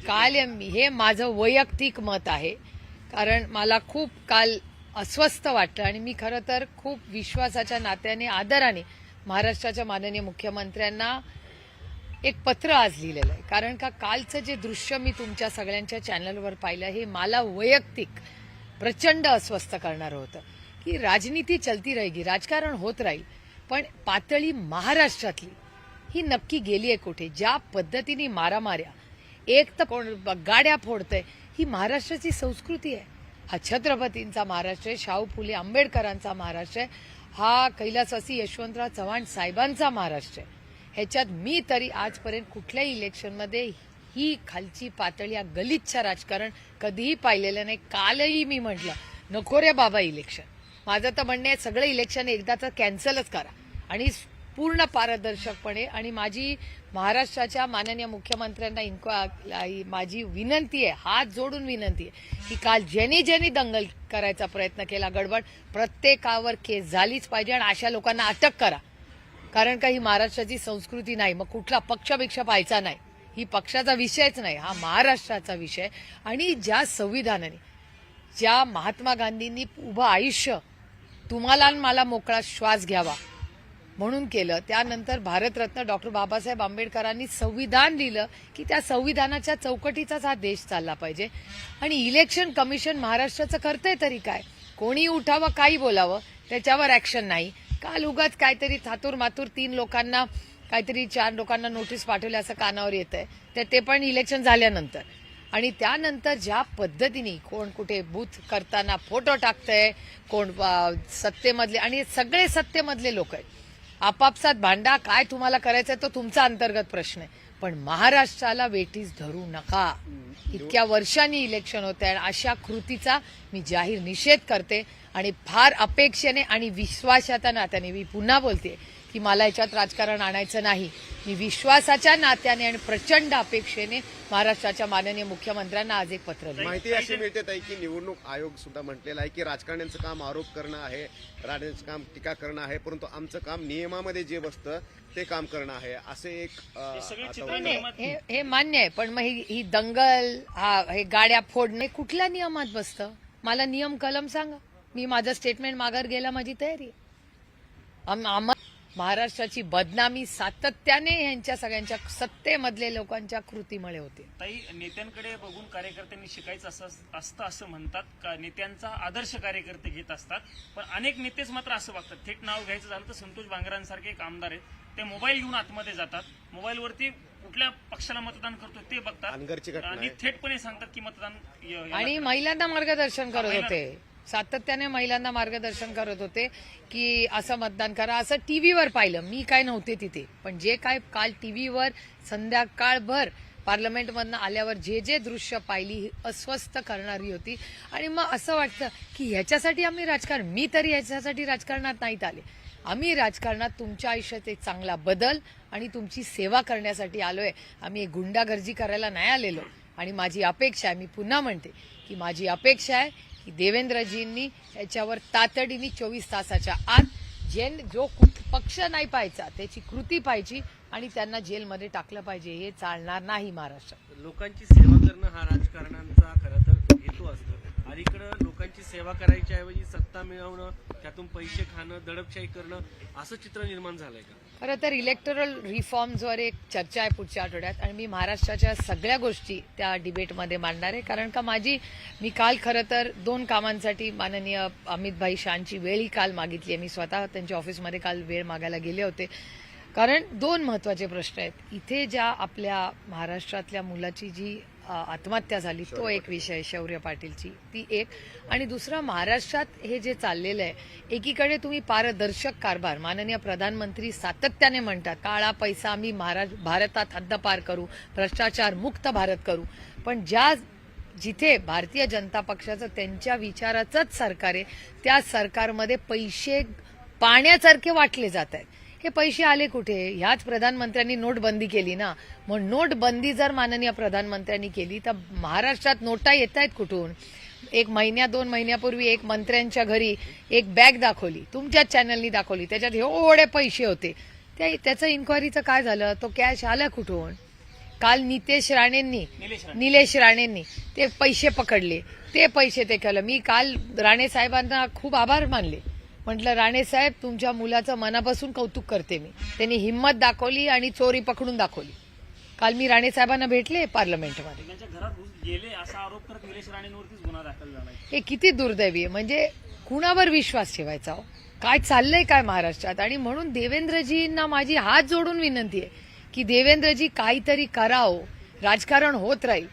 काल हे माझं वैयक्तिक मत आहे, कारण मला खूप काल अस्वस्थ वाटलं आणि मी खरं तर खूप विश्वासाच्या नात्याने आदराने महाराष्ट्राच्या माननीय मुख्यमंत्र्यांना एक पत्र आज लिहिलेलं आहे. कारण का कालचं जे दृश्य मी तुमच्या सगळ्यांच्या चॅनलवर पाहिलं हे मला वैयक्तिक प्रचंड अस्वस्थ करणारं होतं की राजनीती चलती रहेगी, राजकारण होत राहील, पण पातळी महाराष्ट्रातली ही नक्की गेली आहे कुठे? ज्या पद्धतीने मारामाऱ्या, एक तर कोण गाड्या फोडतंय, ही महाराष्ट्राची संस्कृती आहे. हा छत्रपतींचा महाराष्ट्र आहे, शाहू फुले आंबेडकरांचा महाराष्ट्र आहे, हा कैलासवासी यशवंतराव चव्हाण साहेबांचा महाराष्ट्र आहे. ह्याच्यात मी तरी आजपर्यंत कुठल्याही इलेक्शनमध्ये ही खालची पातळी, या गलिच्छ राजकारण कधीही पाहिलेलं नाही. कालही मी म्हटलं नको रे बाबा इलेक्शन. माझं तर म्हणणं आहे सगळं इलेक्शन एकदाचं कॅन्सलच करा आणि पूर्ण पारदर्शकपणे. आणि माझी महाराष्ट्राच्या माननीय मुख्यमंत्र्यांना माझी विनंती आहे, हात जोडून विनंती आहे की काल ज्यांनी दंगल करायचा प्रयत्न केला, गडबड, प्रत्येकावर केस झालीच पाहिजे आणि अशा लोकांना अटक करा. कारण का ही महाराष्ट्राची संस्कृती नाही. मग कुठला पक्षपेक्षा पाहायचा नाही, ही पक्षाचा विषयच नाही, हा महाराष्ट्राचा विषय. आणि ज्या संविधानाने, ज्या महात्मा गांधींनी उभं आयुष्य तुम्हाला आणि मला मोकळा श्वास घ्यावा म्हणून केलं, त्यानंतर भारतरत्न डॉक्टर बाबासाहेब आंबेडकरांनी संविधान लिहिलं की त्या संविधानाच्या चौकटीचाच हा देश चालला पाहिजे. आणि इलेक्शन कमिशन महाराष्ट्राचं करतंय तरी काय? कोणी उठावं, काही बोलावं, त्याच्यावर ऍक्शन नाही. काल उगाच काहीतरी थातूर मातूर 3 लोकांना, काहीतरी 4 लोकांना नोटीस पाठवली असं कानावर येत आहे, तर ते पण इलेक्शन झाल्यानंतर. आणि त्यानंतर ज्या पद्धतीने कोण कुठे बूथ करताना फोटो टाकतंय, कोण सत्तेमधले, आणि सगळे सत्तेमधले लोक आहेत, आपापसात भांडा, काय तुम्हाला करायचंय तो तुमचा अंतर्गत प्रश्न आहे, पण महाराष्ट्राला वेठीस धरू नका. इतक्या वर्षांनी इलेक्शन होत आहे, अशा कृतीचा मी जाहीर निषेध करते. आणि फार अपेक्षेने आणि विश्वासाच्या नात्याने मी पुन्हा बोलते की मला याच्यात राजकारण आणायचं नाही. मी विश्वासाच्या नात्याने आणि प्रचंड अपेक्षेने महाराष्ट्राच्या माननीय मुख्यमंत्र्यांना आज एक पत्र लिहिलं. माहिती अशी मिळते ताई की निवडणूक आयोग सुद्धा म्हटलेला आहे की राजकारण्यांचं काम आरोप करणं आहे, राजकारण्याचं काम टीका करणं आहे, परंतु आमचं काम नियमामध्ये जे बसतं ते काम करणं आहे, असे एक हे मान्य आहे. पण मग ही दंगल, हे गाड्या फोडणे कुठल्या नियमात बसतं? मला नियम कलम सांगा, मी माझं स्टेटमेंट माघार घ्यायला माझी तयारी आहे. महाराष्ट्राची बदनामी सातत्याने यांच्या सगळ्यांच्या सत्तेमधले लोकांच्या कृतीमुळे होते. ताई, नेत्यांकडे बघून कार्यकर्त्यांनी शिकायचं असतं असं म्हणतात का? नेत्यांचा आदर्श कार्यकर्ते घेत असतात, पण अनेक नेतेच मात्र असं वागतात. थेट नाव घ्यायचं झालं तर संतोष बांगरांसारखे एक आमदार आहेत, ते मोबाईल घेऊन आतमध्ये जातात, मोबाईलवरती कुठल्या पक्षाला मतदान करतो ते बघतात आणि थेटपणे सांगतात की मतदान. आणि महिलांना मार्गदर्शन करत होते, सातत्याने महिलांना मार्गदर्शन करत होते की असं मतदान करा. असं टीव्हीवर पाहिलं, मी काय नव्हते तिथे, पण जे काय काल टीव्हीवर संध्याकाळभर पार्लमेंटमधनं आल्यावर जे दृश्य पाहिली, ही अस्वस्थ करणारी होती. आणि मग असं वाटतं की ह्याच्यासाठी आम्ही राजकारण, मी तरी ह्याच्यासाठी राजकारणात नाहीत आले. आम्ही राजकारणात तुमच्या आयुष्यात एक चांगला बदल आणि तुमची सेवा करण्यासाठी आलोय. आम्ही एक गुंडागर्दी करायला नाही आलेलो. आणि माझी अपेक्षा आहे, मी पुन्हा म्हणते की माझी अपेक्षा आहे की देवेंद्रजींनी याच्यावर तातडीने 24 तासाच्या आत जो पक्ष नाही पाहायचा त्याची कृती पाहिजे आणि त्यांना जेलमध्ये टाकलं पाहिजे. हे चालणार नाही महाराष्ट्रात. लोकांची सेवा करणं हा राजकारणाचा खरं तर हेतू असतो. अलीकडं लोकांची सेवा करायच्या ऐवजी सत्ता मिळवणं, त्यातून पैसे खाणं, दडपशाही करणं, असं चित्र निर्माण झालंय का? खरं तर इलेक्टोरल रिफॉर्म्सवर एक चर्चा आहे पुढच्या आठवड्यात आणि मी महाराष्ट्राच्या सगळ्या गोष्टी त्या डिबेटमध्ये मांडणार आहे. कारण का मी काल खरं तर 2 कामांसाठी माननीय अमित शहांची वेळही काल मागितली आहे. मी स्वतः त्यांच्या ऑफिसमध्ये काल वेळ मागायला गेले होते, कारण 2 महत्वाचे प्रश्न आहेत. इथे ज्या आपल्या महाराष्ट्रातल्या मुलाची जी आत्महत्या झाली, तो एक विषय, शौर्य पाटीलची, ती एक. आणि दुसरा, महाराष्ट्रात हे जे चाललेलं आहे, एकीकडे तुम्ही पारदर्शक कारभार, माननीय प्रधानमंत्री सातत्याने म्हणतात काळा पैसा आम्ही भारतात हद्दपार करू, भ्रष्टाचार मुक्त भारत करू, पण जिथे भारतीय जनता पक्षाचं त्यांच्या विचाराचंच सरकार आहे, त्या सरकारमध्ये पैसे पाण्यासारखे वाटले जात आहेत. हे पैसे आले कुठे? ह्याच प्रधानमंत्र्यांनी नोटबंदी केली ना. मग नोटबंदी जर माननीय प्रधानमंत्र्यांनी केली तर महाराष्ट्रात नोटा येत आहेत कुठून? 2 महिन्यापूर्वी एक मंत्र्यांच्या घरी एक बॅग दाखवली, तुमच्याच चॅनलनी दाखवली, त्याच्यात एवढे पैसे होते. त्याचं इन्क्वायरीचं काय झालं? तो कॅश आला कुठून? काल निलेश राणेंनी निलेश राणेंनी ते पैसे पकडले, ते पैसे ते केलं. मी काल राणे साहेबांना खूप आभार मानले. म्हटलं राणे साहेब तुमच्या मुलाचं मनापासून कौतुक करते मी. त्यांनी हिंमत दाखवली आणि चोरी पकडून दाखवली. काल मी राणे साहेबांना भेटले पार्लमेंटमध्ये. त्यांच्या घरात घुस गेले असा आरोप करत निलेश राणेंवरतीच गुन्हा दाखल झाला. हे किती दुर्दैवी आहे. म्हणजे कुणावर विश्वास ठेवायचा हो? काय चाललंय काय महाराष्ट्रात? आणि म्हणून देवेंद्रजींना माझी हात जोडून विनंती आहे की देवेंद्रजी काहीतरी करावं. राजकारण होत राहील